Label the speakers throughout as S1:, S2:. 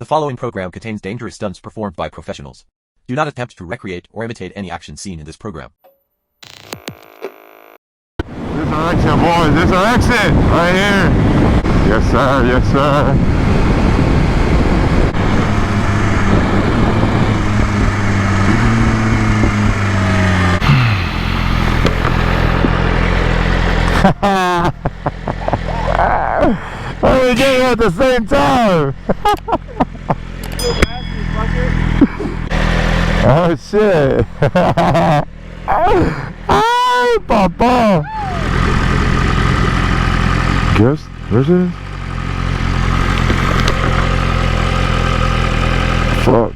S1: The following program contains dangerous stunts performed by professionals. Do not attempt to recreate or imitate any action seen in this program.
S2: This is our exit, boys. This is our exit right here. Yes, sir. Yes, sir. Oh, we did it at the same time. Oh shit. Ay, papa. Guess where's it? Fuck.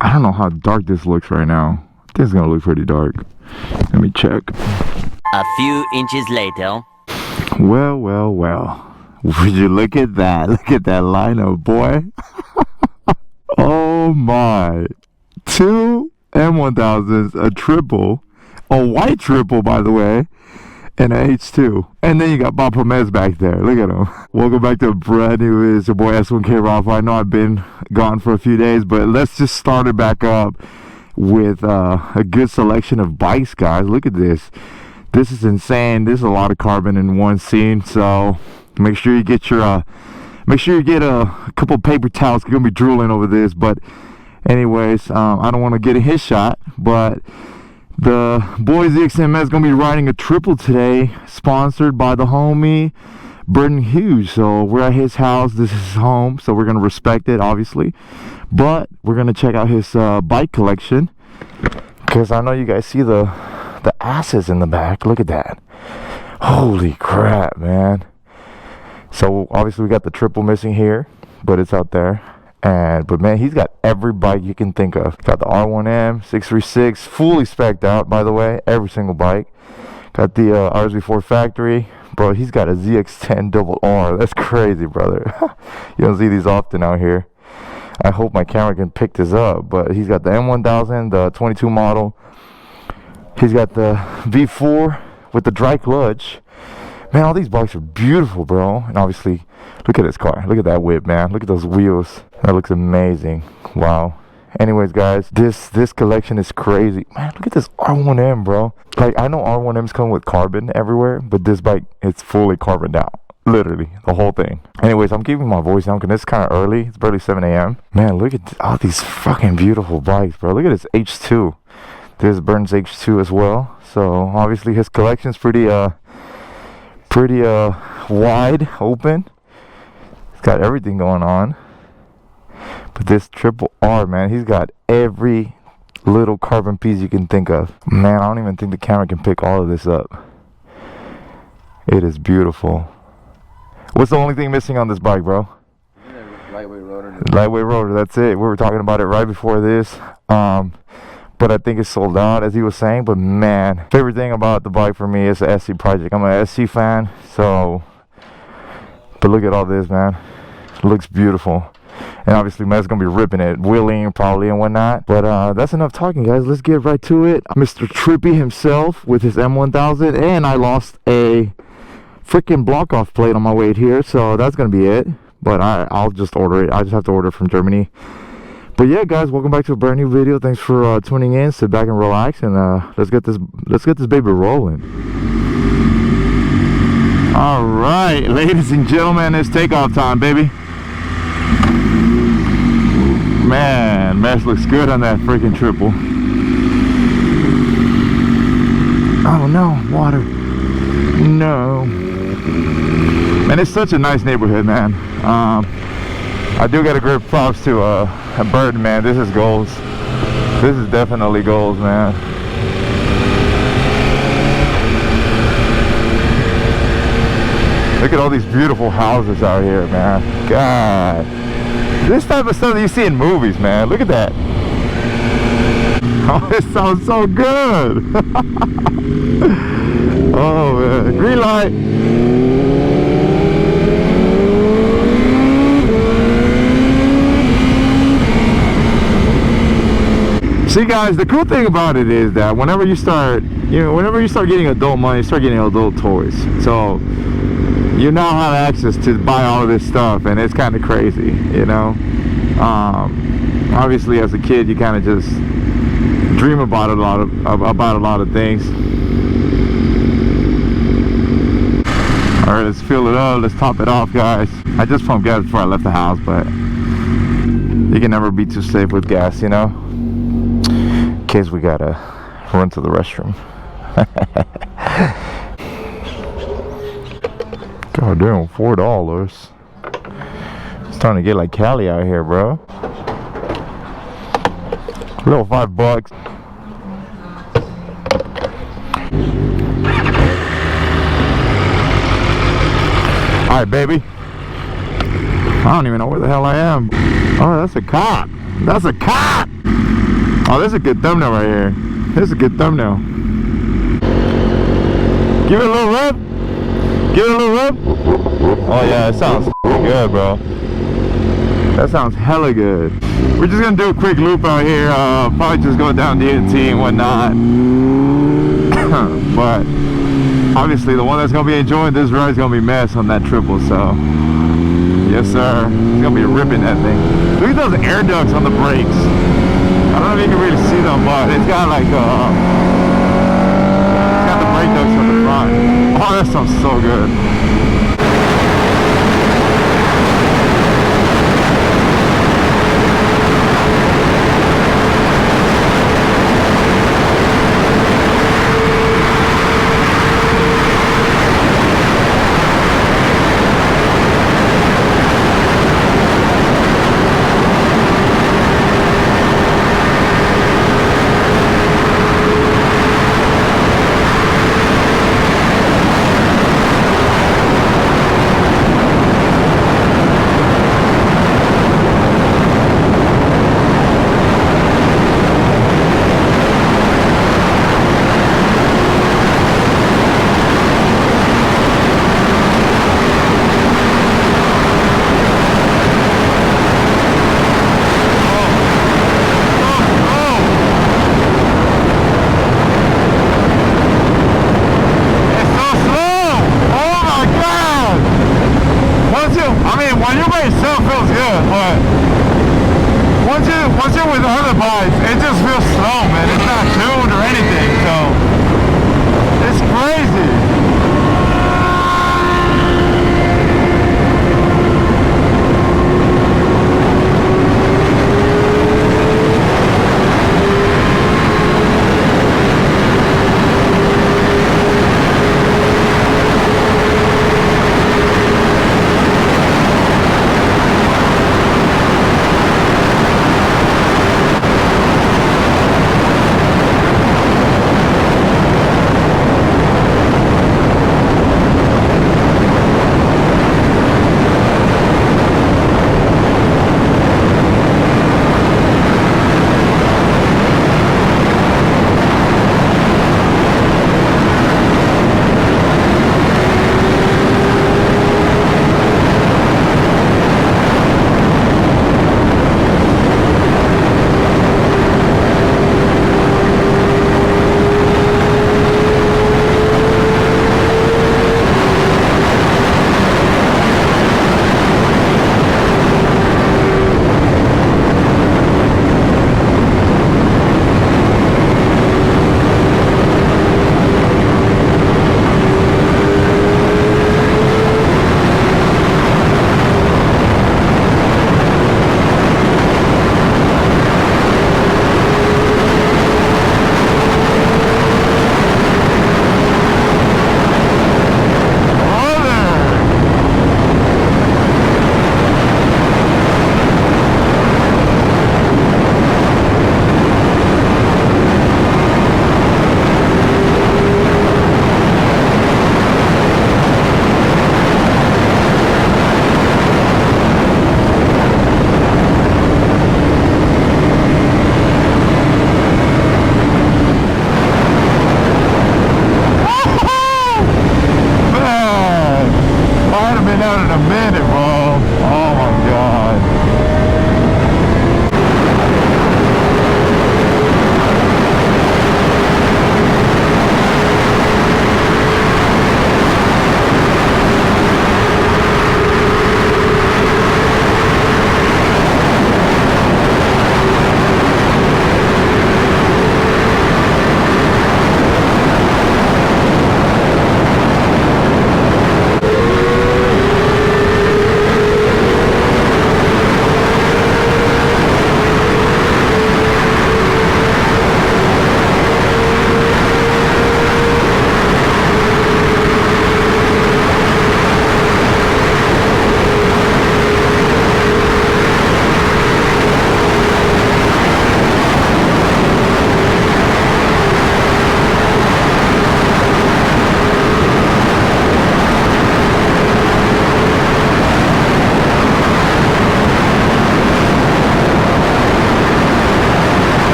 S2: I don't know how dark this looks right now. I think it's gonna look pretty dark. Let me check.
S3: A few inches later.
S2: Well, well, well. Would you look at that? Look at that lineup, boy. Oh my. 2 M1000s, a triple, a white triple, by the way, and an H2. And then you got Bob Pomez back there. Look at him. Welcome back to a brand new, it's your boy S1K Rafa. I know I've been gone for a few days, but let's just start it back up with a good selection of bikes, guys. Look at this. This is insane. There's a lot of carbon in one scene, so make sure you get your a couple paper towels. You're gonna be drooling over this. But anyways, I don't want to get a hit shot, but the boys ZXMS is gonna be riding a triple today, sponsored by the homie Burton Hughes. So we're at his house. This is his home, so we're gonna respect it, obviously. But we're gonna check out his bike collection, because I know you guys see the asses in the back. Look at that. Holy crap, man. So obviously we got the triple missing here, but it's out there. But man, he's got every bike you can think of. Got the R1M 636 fully spec'd out, by the way, every single bike. Got the RSV4 factory. Bro, he's got a ZX10RR. That's crazy, brother. You don't see these often out here. I hope my camera can pick this up. But he's got the M1000, the 22 model. He's got the V4 with the dry clutch. Man, all these bikes are beautiful, bro. And obviously, look at this car. Look at that whip, man. Look at those wheels. That looks amazing. Wow. Anyways, guys, this collection is crazy. Man, look at this R1M, bro. Like, I know R1Ms come with carbon everywhere, but this bike, it's fully carboned out. Literally, the whole thing. Anyways, I'm keeping my voice down because it's kind of early. It's barely 7 a.m. Man, look at all these fucking beautiful bikes, bro. Look at this H2. There's Burns H2 as well. So obviously his collection's pretty wide open. He's got everything going on. But this triple R, man, he's got every little carbon piece you can think of. Man, I don't even think the camera can pick all of this up. It is beautiful. What's the only thing missing on this bike, bro?
S4: Lightweight rotor.
S2: Lightweight rotor, that's it. We were talking about it right before this. But I think it's sold out, as he was saying. But man, favorite thing about the bike for me is the SC project. I'm an SC fan, so. But look at all this, man. It looks beautiful. And obviously, Matt's gonna be ripping it, wheeling probably and whatnot. But that's enough talking, guys. Let's get right to it. Mr. Trippy himself with his M1000, and I lost a freaking block off plate on my way here, so that's gonna be it. But I'll just order it. I just have to order it from Germany. But yeah, guys, welcome back to a brand new video. Thanks for tuning in. Sit back and relax, and let's get this baby rolling. All right, ladies and gentlemen, it's takeoff time, baby. Man, mesh looks good on that freaking triple. Oh no, water. No. Man, it's such a nice neighborhood, man. I do gotta give props to Burton, man. This is goals. This is definitely goals, man. Look at all these beautiful houses out here, man. God, this type of stuff that you see in movies, man. Look at that. Oh, it sounds so good. Oh man, green light. See, guys, the cool thing about it is that whenever you start getting adult money, you start getting adult toys. So you now have access to buy all of this stuff, and it's kind of crazy, you know. Obviously, as a kid, you kind of just dream about a lot of things. All right, let's fill it up. Let's top it off, guys. I just pumped gas before I left the house, but you can never be too safe with gas, you know. In case we gotta run to the restroom. God damn, $4. It's starting to get like Cali out here, bro. Little $5. Alright, baby. I don't even know where the hell I am. Oh, that's a cop. That's a cop! Oh, this is a good thumbnail right here. This is a good thumbnail. Give it a little rub. Give it a little rub. Oh yeah, it sounds good, bro. That sounds hella good. We're just gonna do a quick loop out here. Probably just go down the 18 and whatnot. But obviously the one that's gonna be enjoying this ride is gonna be Mess on that triple, so yes sir. It's gonna be ripping that thing. Look at those air ducts on the brakes. I don't know if you can really see them, but it's got like it's got the brake ducts on the front. Oh, that sounds so good. Once you're with the other bikes, it just feels slow, man. It's not tuned or anything, so it's crazy.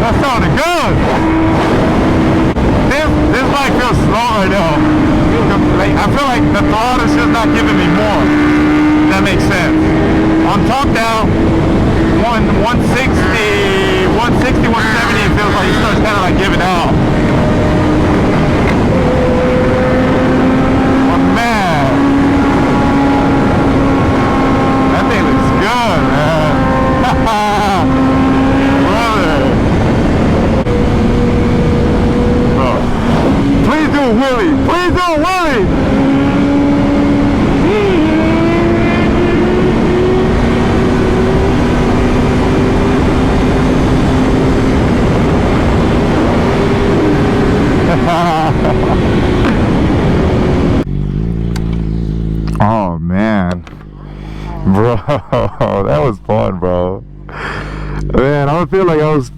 S2: That sounded good. This bike feels slow right now. Like, I feel like the throttle is just not giving me more. That makes sense. On top down, 160, 170, it feels like it starts kind of like giving out. But man, that thing looks good, man. Brother. Bro. Please do a wheelie. Please do a wheelie. Oh man, bro, that was fun, bro. Man, I feel like I was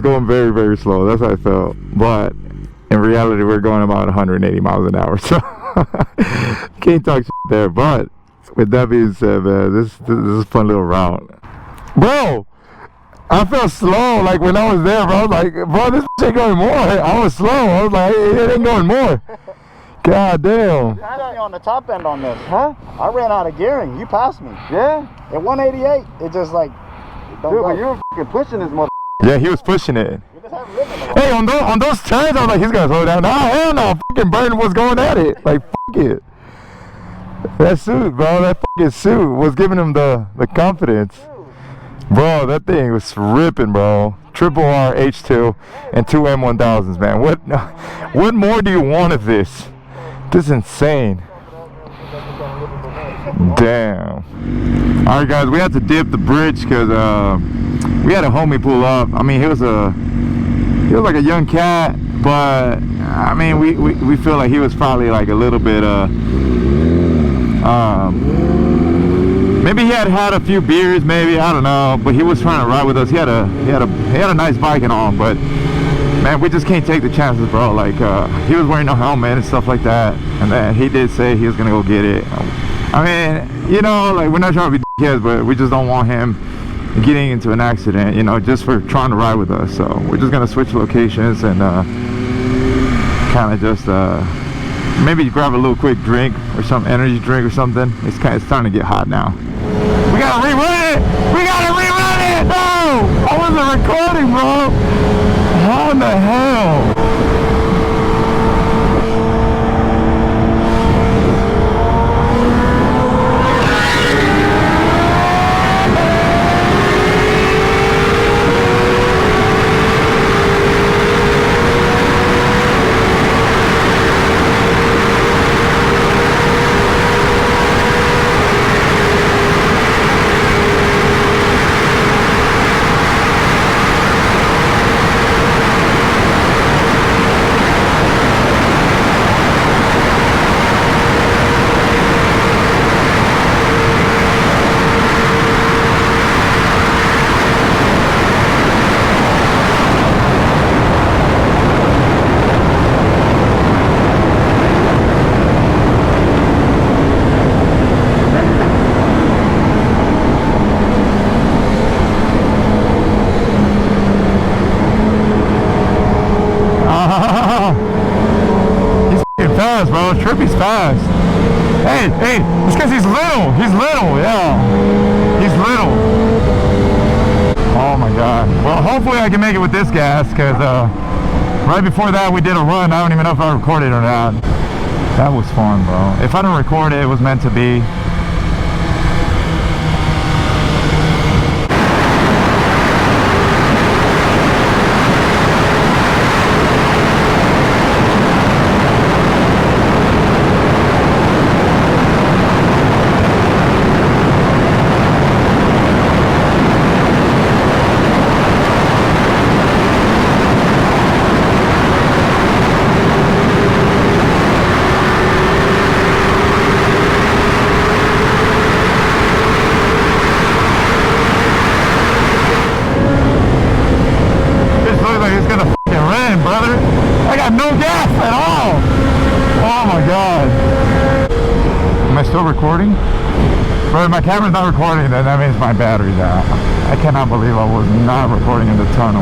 S2: going very, very slow. That's how I felt. But in reality, we're going about 180 miles an hour, so can't talk shit there. But with that being said, man, this is a fun little route, bro. I felt slow, like when I was there, bro. I was like, bro, this shit going more. I was slow. I was like, it ain't going more. God damn.
S5: You passed me on the top end on this. Huh? I ran out of gearing. You passed me. Yeah? At 188, it just like, don't
S4: Dude,
S5: go.
S4: but you were fucking pushing this mother.
S2: Yeah, he was pushing it.
S5: You just haven't lived in the
S2: Hey, on those turns, I was like, he's gonna slow down. Nah, hell no. Fucking Burton was going at it. Like, fuck it. That suit, bro. That fucking suit was giving him the confidence. Bro, that thing was ripping, bro. Triple R H2 and 2 M1000s, man. What more do you want of this? This is insane. Damn. Alright guys, we had to dip the bridge because we had a homie pull up. I mean, he was like a young cat, but I mean we feel like he was probably like a little bit maybe he had a few beers, maybe, I don't know, but he was trying to ride with us. He had a nice bike and all, but man, we just can't take the chances, bro. Like he was wearing no helmet and stuff like that, and then he did say he was gonna go get it. I mean, you know, like, we're not trying to be kids, but we just don't want him getting into an accident, you know, just for trying to ride with us. So we're just gonna switch locations and kind of just maybe grab a little quick drink or some energy drink or something. It's starting to get hot now. We gotta rerun it! We gotta rerun it! No! I wasn't recording, bro! How in the hell? Bro, Trippy's fast. Hey, it's because he's little. He's little, yeah. He's little. Oh my god. Well, hopefully I can make it with this gas, because right before that we did a run. I don't even know if I recorded or not. That was fun, bro. If I didn't record it, it was meant to be. Still recording? Bro, my camera's not recording, then that means my battery's out. I cannot believe I was not recording in the tunnel.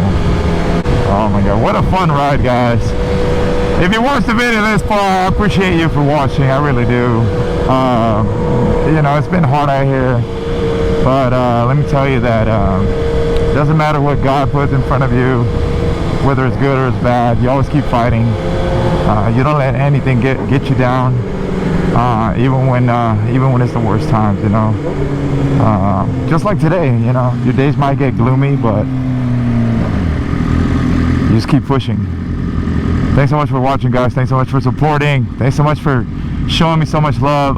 S2: Oh my god, what a fun ride, guys. If you watched the video this far, I appreciate you for watching. I really do. You know, it's been hard out here, but let me tell you that it doesn't matter what God puts in front of you, whether it's good or it's bad. You always keep fighting. You don't let anything get you down, even when it's the worst times, you know. Just like today, you know, your days might get gloomy, but you just keep pushing. Thanks so much for watching, guys. Thanks so much for supporting. Thanks so much for showing me so much love.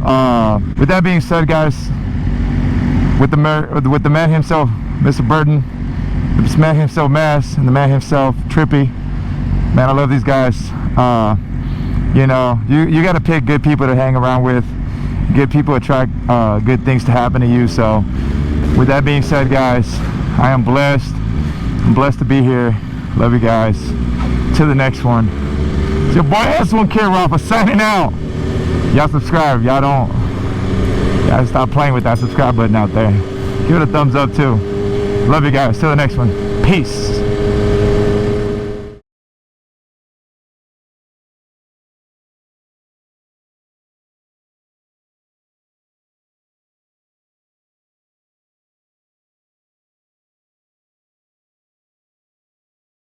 S2: With that being said, guys, with the man himself, Mr. Burton, the man himself, Mass, and the man himself, Trippy. Man, I love these guys. You know, you got to pick good people to hang around with. Good people attract good things to happen to you. So, with that being said, guys, I am blessed. I'm blessed to be here. Love you guys. To the next one. It's your boy S1K Rafa signing out. Y'all subscribe. Y'all don't. Y'all stop playing with that subscribe button out there. Give it a thumbs up too. Love you guys. Till the next one. Peace.